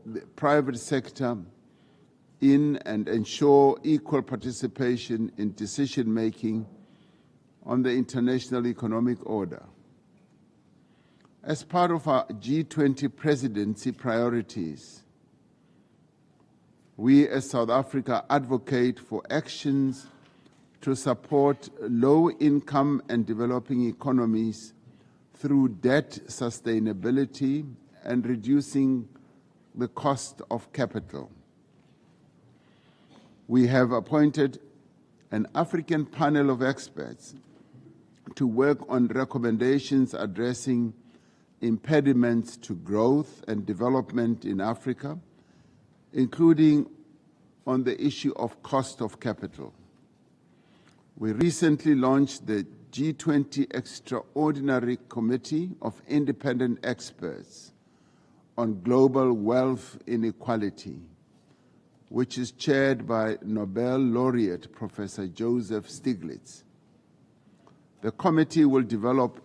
the private sector in and ensure equal participation in decision-making on the international economic order. As part of our G20 presidency priorities, we as South Africa advocate for actions to support low-income and developing economies through debt sustainability and reducing the cost of capital. We have appointed an African panel of experts to work on recommendations addressing impediments to growth and development in Africa, including on the issue of cost of capital. We recently launched the G20 Extraordinary Committee of Independent Experts on Global Wealth Inequality, which is chaired by Nobel laureate Professor Joseph Stiglitz. The committee will develop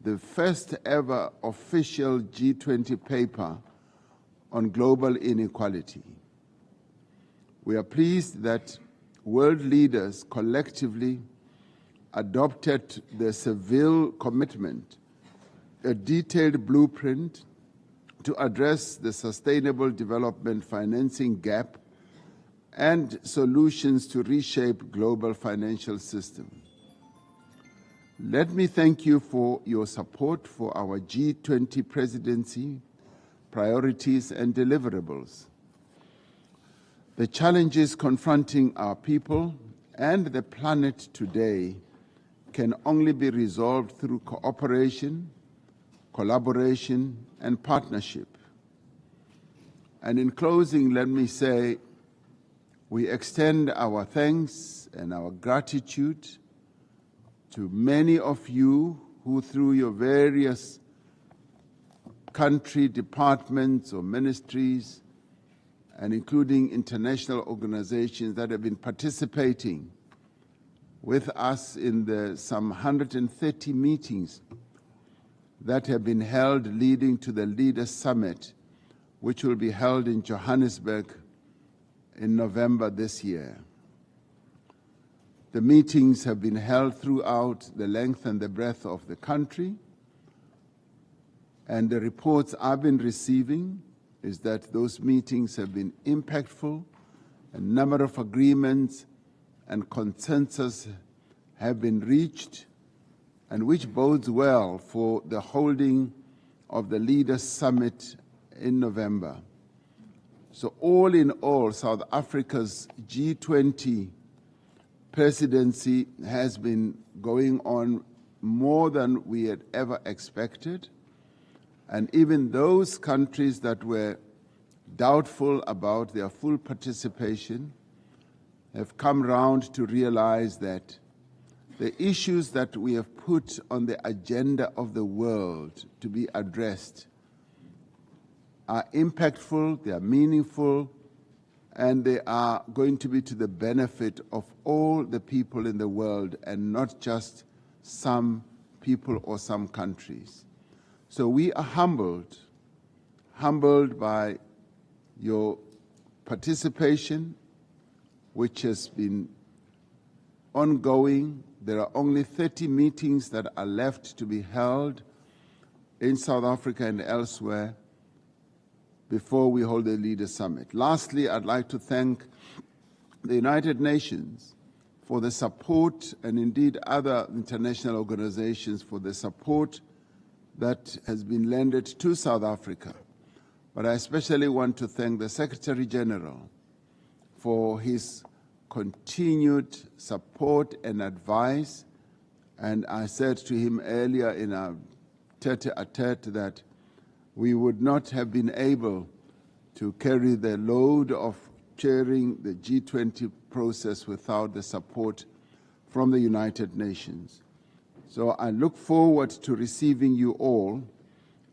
the first ever official G20 paper on global inequality. We are pleased that world leaders collectively adopted the Seville Commitment, a detailed blueprint to address the sustainable development financing gap and solutions to reshape global financial system. Let me thank you for your support for our G20 presidency, priorities and deliverables. The challenges confronting our people and the planet today can only be resolved through cooperation, collaboration, and partnership. And in closing, let me say, we extend our thanks and our gratitude to many of you who, through your various country departments or ministries, and including international organizations that have been participating with us in the some 130 meetings that have been held leading to the Leaders Summit, which will be held in Johannesburg in November this year. The meetings have been held throughout the length and the breadth of the country, and the reports I've been receiving is that those meetings have been impactful. A number of agreements and consensus have been reached, and which bodes well for the holding of the Leaders Summit in November. So all in all, South Africa's G20 presidency has been going on more than we had ever expected. And even those countries that were doubtful about their full participation have come round to realize that the issues that we have put on the agenda of the world to be addressed are impactful, they are meaningful, and they are going to be to the benefit of all the people in the world and not just some people or some countries. So we are humbled by your participation, which has been ongoing. There are only 30 meetings that are left to be held in South Africa and elsewhere before we hold the Leaders Summit. Lastly, I'd like to thank the United Nations for the support, and indeed other international organizations for the support that has been lended to South Africa. But I especially want to thank the Secretary General for his continued support and advice. And I said to him earlier in a tete-a-tete that we would not have been able to carry the load of chairing the G20 process without the support from the United Nations. So I look forward to receiving you all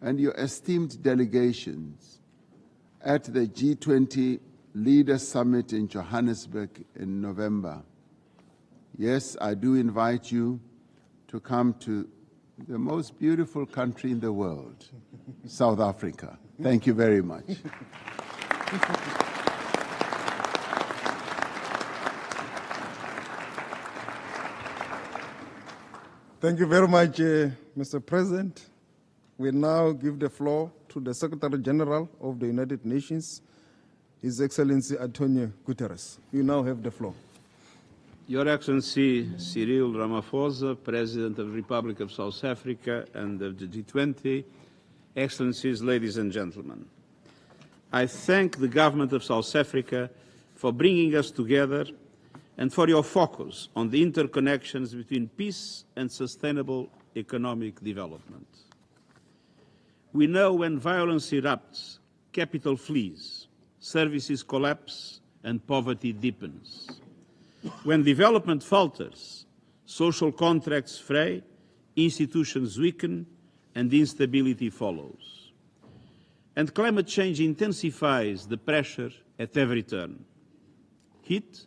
and your esteemed delegations at the G20 Leaders Summit in Johannesburg in November. Yes, I do invite you to come to the most beautiful country in the world, South Africa. Thank you very much. Thank you very much, Mr. President. We now give the floor to the Secretary General of the United Nations, His Excellency Antonio Guterres. You now have the floor. Your Excellency Cyril Ramaphosa, President of the Republic of South Africa and of the G20, Excellencies, ladies and gentlemen, I thank the Government of South Africa for bringing us together and for your focus on the interconnections between peace and sustainable economic development. We know when violence erupts, capital flees, services collapse, and poverty deepens. When development falters, social contracts fray, institutions weaken, and instability follows. And climate change intensifies the pressure at every turn. Heat,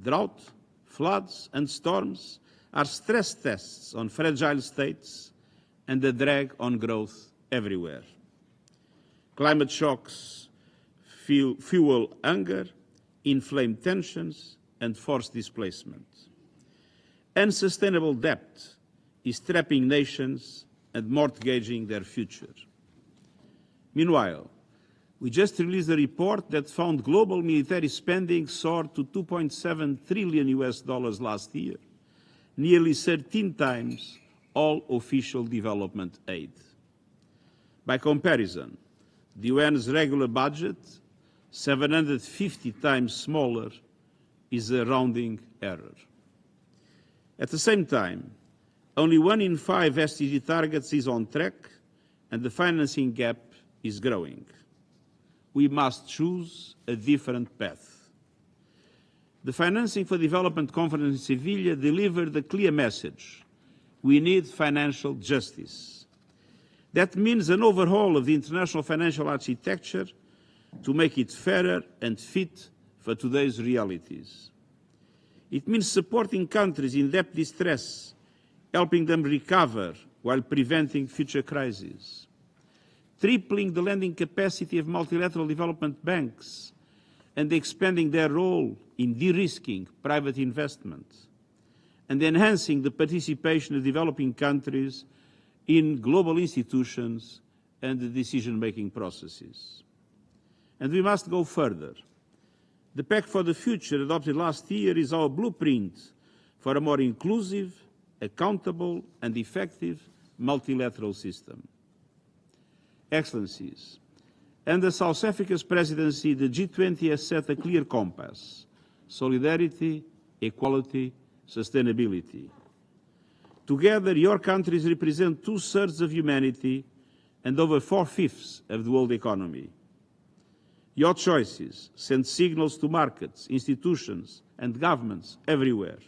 drought, floods, and storms are stress tests on fragile states and a drag on growth everywhere. Climate shocks fuel hunger, inflame tensions, and force displacement. Unsustainable debt is trapping nations and mortgaging their future. Meanwhile, we just released a report that found global military spending soared to $2.7 trillion last year, nearly 13 times all official development aid. By comparison, the UN's regular budget, 750 times smaller, is a rounding error. At the same time, only 1 in 5 SDG targets is on track, and the financing gap is growing. We must choose a different path. The Financing for Development Conference in Seville delivered a clear message. We need financial justice. That means an overhaul of the international financial architecture to make it fairer and fit for today's realities. It means supporting countries in debt distress, helping them recover while preventing future crises, tripling the lending capacity of multilateral development banks and expanding their role in de-risking private investment, and enhancing the participation of developing countries in global institutions and the decision-making processes. And we must go further. The Pact for the Future adopted last year is our blueprint for a more inclusive, accountable and effective multilateral system. Excellencies, under South Africa's presidency, the G20 has set a clear compass: solidarity, equality, sustainability. Together, your countries represent 2/3 of humanity and over 4/5 of the world economy. Your choices send signals to markets, institutions, and governments everywhere.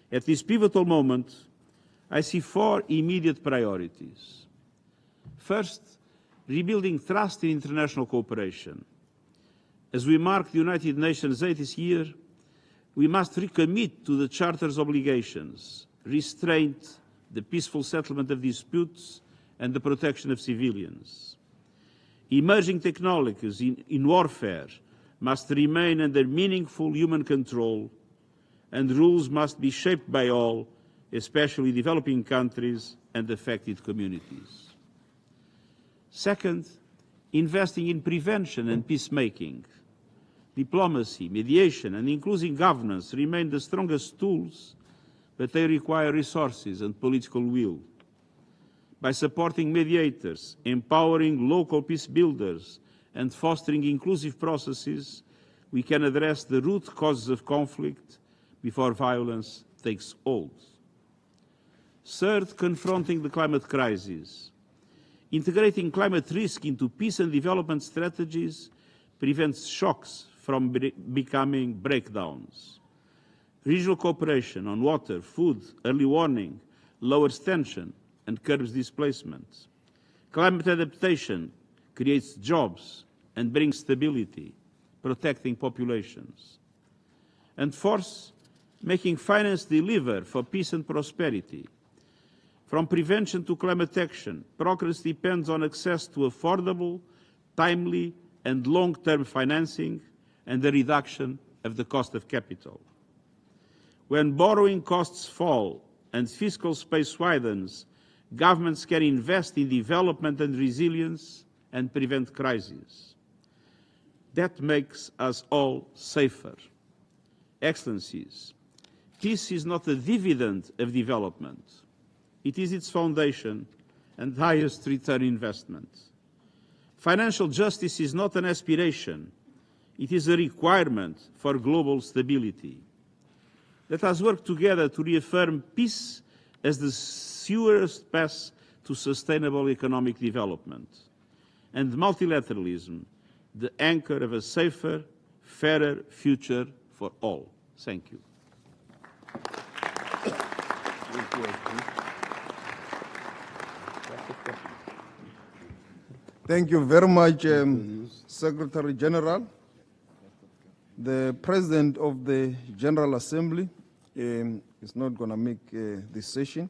At this pivotal moment, I see 4 immediate priorities. First, rebuilding trust in international cooperation. As we mark the United Nations' 80th year, we must recommit to the Charter's obligations: restraint, the peaceful settlement of disputes, and the protection of civilians. Emerging technologies in warfare must remain under meaningful human control, and rules must be shaped by all, especially developing countries and affected communities. Second, investing in prevention and peacemaking. Diplomacy, mediation, and inclusive governance remain the strongest tools, but they require resources and political will. By supporting mediators, empowering local peace builders, and fostering inclusive processes, we can address the root causes of conflict before violence takes hold. Third, confronting the climate crisis. Integrating climate risk into peace and development strategies prevents shocks from becoming breakdowns. Regional cooperation on water, food, early warning lowers tension and curbs displacement. Climate adaptation creates jobs and brings stability, protecting populations. And fourth, making finance deliver for peace and prosperity. From prevention to climate action, progress depends on access to affordable, timely, and long-term financing and the reduction of the cost of capital. When borrowing costs fall and fiscal space widens, governments can invest in development and resilience and prevent crises. That makes us all safer. Excellencies, peace is not a dividend of development. It is its foundation and highest return investment. Financial justice is not an aspiration. It is a requirement for global stability. Let us work together to reaffirm peace as the surest path to sustainable economic development, and multilateralism, the anchor of a safer, fairer future for all. Thank you. Thank you very much, Secretary General. The President of the General Assembly is not going to make this session.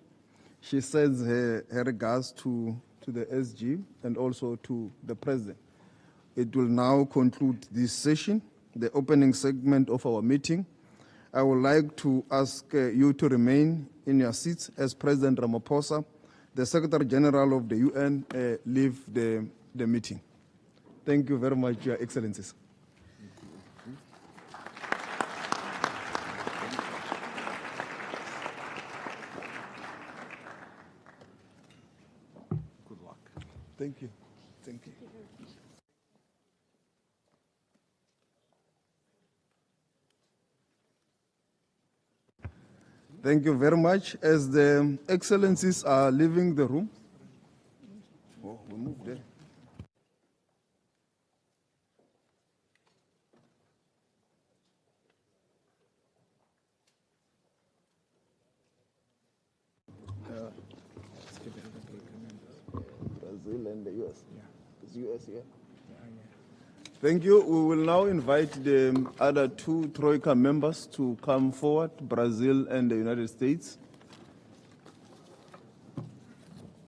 She sends her regards to the SG and also to the President. It will now conclude this session, the opening segment of our meeting. I would like to ask you to remain in your seats as President Ramaphosa, the Secretary General of the UN, leave the meeting. Thank you very much, Your Excellencies. Good luck. Thank you. Thank you. Thank you very much. As the Excellencies are leaving the room, we move there. Brazil and the US. Yeah. It's US, yeah? Thank you. We will now invite the other two Troika members to come forward, Brazil and the United States.